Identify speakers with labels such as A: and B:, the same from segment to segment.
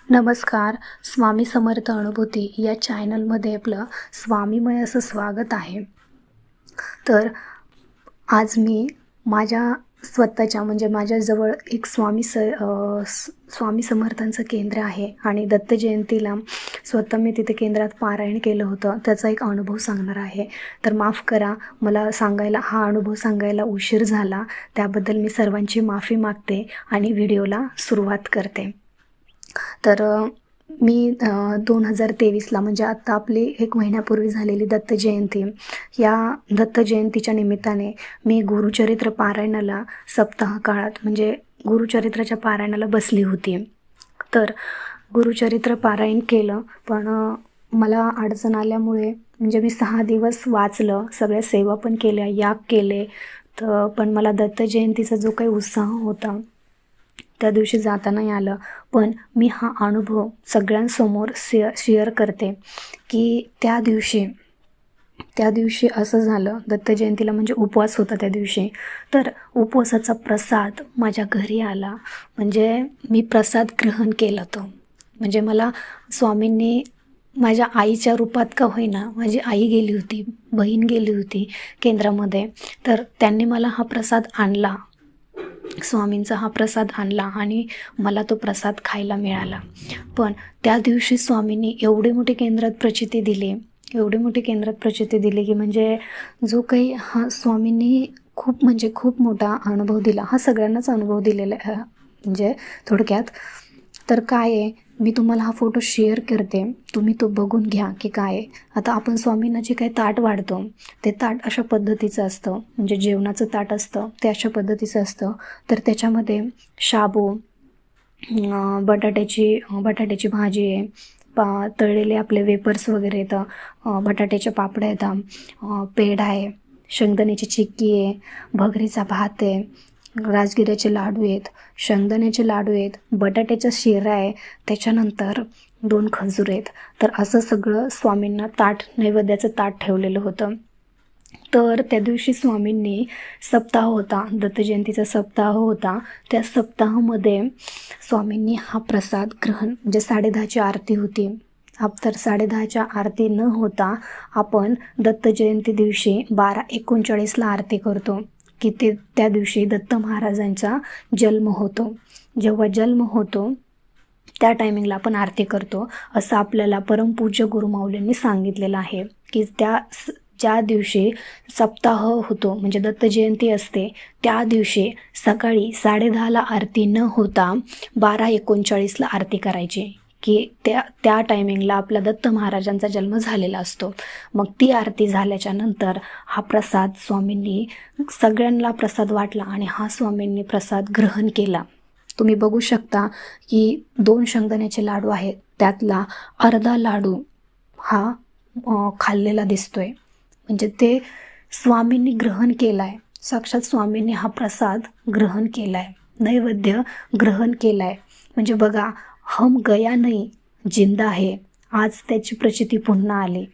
A: नमस्कार. स्वामी समर्थ अनुभूती या चॅनलमध्ये आपलं स्वामीमय असं स्वागत आहे. तर आज मी माझ्या स्वतःच्या म्हणजे माझ्याजवळ एक स्वामी समर्थांचं केंद्र आहे आणि दत्त जयंतीला स्वतः मी तिथे केंद्रात पारायण केलं होतं. त्याचा एक अनुभव सांगणार आहे. तर माफ करा, मला हा अनुभव सांगायला उशीर झाला. त्याबद्दल मी सर्वांची माफी मागते आणि व्हिडिओला सुरुवात करते. तर मी 2023ला म्हणजे आत्ता आपली 1 महिन्यापूर्वी झालेली दत्त जयंती, या दत्त जयंतीच्या निमित्ताने मी गुरुचरित्र पारायणाला सप्ताह काळात म्हणजे गुरुचरित्राच्या पारायणाला बसली होती. तर गुरुचरित्र पारायण केलं, पण मला अडचण आल्यामुळे म्हणजे मी 6 दिवस वाचलं, सगळ्या सेवा पण केल्या, याग केले. तर पण मला दत्त जयंतीचा जो काही उत्साह होता त्या दिवशी जाता नाही आलं. पण मी हा अनुभव सगळ्यांसमोर शेअर करते की त्या दिवशी असं झालं. दत्त जयंतीला म्हणजे उपवास होता त्या दिवशी. तर उपवासाचा प्रसाद माझ्या घरी आला. म्हणजे मी प्रसाद ग्रहण केला तो. म्हणजे मला स्वामींनी माझ्या आईच्या रूपात का होईना, माझी आई गेली होती, बहीण गेली होती केंद्रामध्ये, तर त्यांनी मला हा प्रसाद आणला, स्वामींचा हा प्रसाद आणला आणि मला तो प्रसाद खायला मिळाला. पण त्या दिवशी स्वामींनी एवढी मोठी केंद्रात प्रचिती दिली की म्हणजे जो काही हा स्वामींनी खूप मोठा अनुभव दिला. हा सगळ्यांनाच अनुभव दिलेला आहे म्हणजे थोडक्यात. तर काय आहे, मी तुम्हाला हा फोटो शेअर करते, तुम्ही तो बघून घ्या की काय आहे. आता आपण स्वामींना जे काही ताट वाढतो ते ताट अशा पद्धतीचं असतं, म्हणजे जेवणाचं ताट असतं ते अशा पद्धतीचं असतं. तर त्याच्यामध्ये शाबू, बटाट्याची भाजी आहे, तळलेले आपले वेपर्स वगैरे येतं, बटाट्याच्या पापड्या येतात, पेढा आहे, शेंगदाण्याची चिक्की आहे, भगरीचा भात आहे, राजगिऱ्याचे लाडू आहेत, शेंगदाण्याचे लाडू आहेत, बटाट्याचा शिरा आहे, त्याच्यानंतर 2 खजूर आहेत. तर असं सगळं स्वामींना नैवेद्याचं ताट ठेवलेलं होतं. तर त्या दिवशी स्वामींनी सप्ताह होता, दत्त जयंतीचा सप्ताह होता. त्या सप्ताहामध्ये स्वामींनी हा प्रसाद ग्रहण म्हणजे 10:30ची आरती होती. तर 10:30च्या आरती न होता आपण दत्त जयंती दिवशी 12:39ला आरती करतो की त्या दिवशी दत्त महाराजांचा जन्म होतो. जेव्हा जन्म होतो त्या टायमिंगला आपण आरती करतो, असं आपल्याला परमपूज्य गुरुमाऊलींनी सांगितलेलं आहे की ज्या दिवशी सप्ताह होतो म्हणजे दत्त जयंती असते त्या दिवशी सकाळी 10:30ला आरती न होता 12:39ला आरती करायची की त्या टायमिंगला आपला दत्त महाराजांचा जन्म झालेला असतो. मग ती आरती झाल्याच्या नंतर हा प्रसाद स्वामींनी सगळ्यांना प्रसाद वाटला आणि हा स्वामींनी प्रसाद ग्रहण केला. तुम्ही बघू शकता की 2 शेंगदाण्याचे लाडू आहेत, त्यातला अर्धा लाडू हा खाल्लेला दिसतोय. म्हणजे ते स्वामींनी ग्रहण केला आहे. साक्षात स्वामींनी हा प्रसाद ग्रहण केला आहे, नैवेद्य ग्रहण केला आहे. म्हणजे बघा, हम गया नाही, जिंदा आहे. आज त्याची प्रचिती पुन्हा आली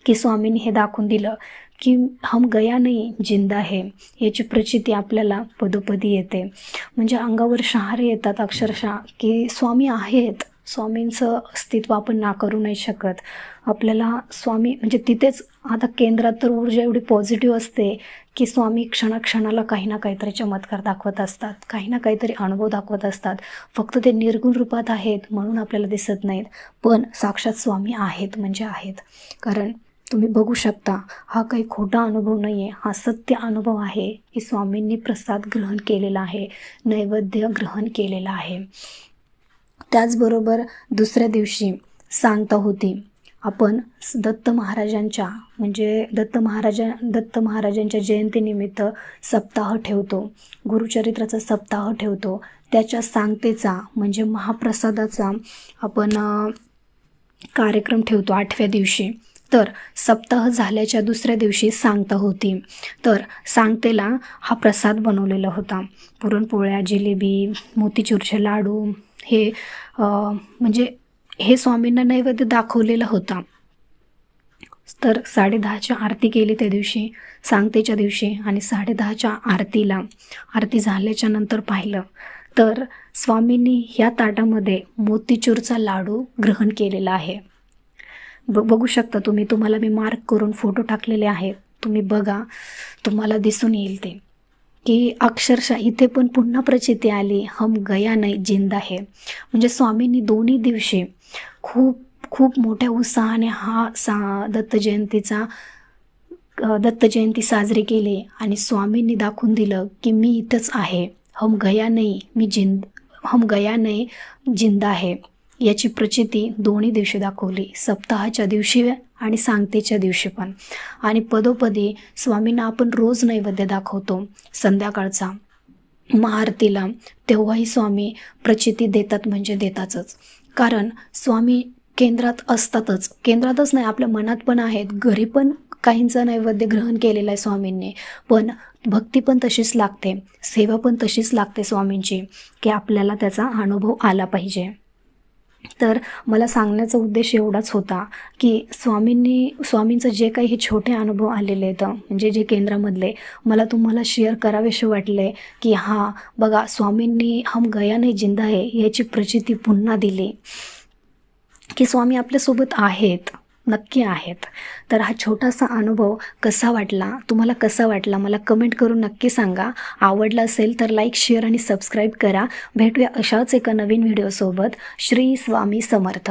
A: की स्वामींनी हे दाखवून दिलं की हम गया नाही, जिंदा है. याची प्रचिती आपल्याला पदोपदी येते. म्हणजे अंगावर शहारे येतात अक्षरशः की स्वामी आहेत. स्वामींचं अस्तित्व आपण नाकारू नाही शकत. आपल्याला स्वामी म्हणजे तिथेच आता केंद्रात तर ऊर्जा एवढी पॉझिटिव्ह असते की स्वामी क्षणाक्षणाला काही ना काहीतरी चमत्कार दाखवत असतात, काही ना काहीतरी अनुभव दाखवत असतात. फक्त ते निर्गुण रूपात आहेत म्हणून आपल्याला दिसत नाहीत, पण साक्षात स्वामी आहेत म्हणजे आहेत. कारण तुम्ही बघू शकता, हा काही खोटा अनुभव नाही आहे, हा सत्य अनुभव आहे की स्वामींनी प्रसाद ग्रहण केलेला आहे, नैवेद्य ग्रहण केलेला आहे. त्याचबरोबर दुसऱ्या दिवशी सांगता होती. आपण दत्त महाराजांच्या जयंतीनिमित्त सप्ताह ठेवतो, गुरुचरित्राचा सप्ताह ठेवतो. त्याच्या सांगतेचा म्हणजे महाप्रसादाचा आपण कार्यक्रम ठेवतो 8व्या दिवशी. तर सप्ताह झाल्याच्या दुसऱ्या दिवशी सांगता होती. तर सांगतेला हा प्रसाद बनवलेला होता, पुरणपोळ्या, जिलेबी, मोतीचूरचे लाडू. हे म्हणजे हे स्वामींना नैवेद्य दाखवलेला होता. तर 10:30च्या आरती केली त्या दिवशी, सांगतेच्या दिवशी. आणि 10:30च्या आरती झाल्याच्या नंतर पाहिलं तर स्वामींनी ह्या ताटामध्ये मोतीचूरचा लाडू ग्रहण केलेला आहे. बघू शकता तुम्ही, तुम्हाला मी मार्क करून फोटो टाकलेले आहेत. तुम्ही बघा, तुम्हाला दिसून येईल ते की अक्षरशः इथे पण पुन्हा प्रचिती आली, हम गया नाही जिंदा है. म्हणजे स्वामींनी दोन्ही दिवशी खूप खूप मोठ्या उत्साहाने दत्त जयंती साजरी केली आणि स्वामींनी दाखवून दिलं की मी इथंच आहे. हम गया नहीं जिंदा है याची प्रचिती दोन्ही दिवशी दाखवली, सप्ताहाच्या दिवशी आणि सांगतेच्या दिवशी पण. आणि पदोपदी स्वामींना आपण रोज नैवेद्य दाखवतो संध्याकाळचा महाआरतीला, तेव्हाही स्वामी प्रचिती देतात म्हणजे देतातच. कारण स्वामी केंद्रात असतातच नाही, आपल्या मनात पण आहेत. घरी पण काहींचा नैवेद्य ग्रहण केलेला आहे स्वामींनी, पण भक्ती पण तशीच लागते, सेवा पण तशीच लागते स्वामींची, की आपल्याला त्याचा अनुभव आला पाहिजे. तर मला सांगण्याचा उद्देश एवढाच होता की स्वामींचं जे काही हे छोटे अनुभव आलेले आहेत, म्हणजे जे केंद्रामधले, मला तुम्हाला शेअर करावेसे वाटले की हां बघा, स्वामींनी हम गया नहीं जिंदा है याची प्रचिती पुन्हा दिली की स्वामी आपल्यासोबत आहेत, नक्की आहेत. तर हा छोटासा अनुभव तुम्हाला कसा वाटला मला कमेंट करून नक्की सांगा. आवडला असेल तर लाईक, शेअर आणि सबस्क्राईब करा. भेटूया अशाच एका नवीन व्हिडिओसोबत. श्री स्वामी समर्थ.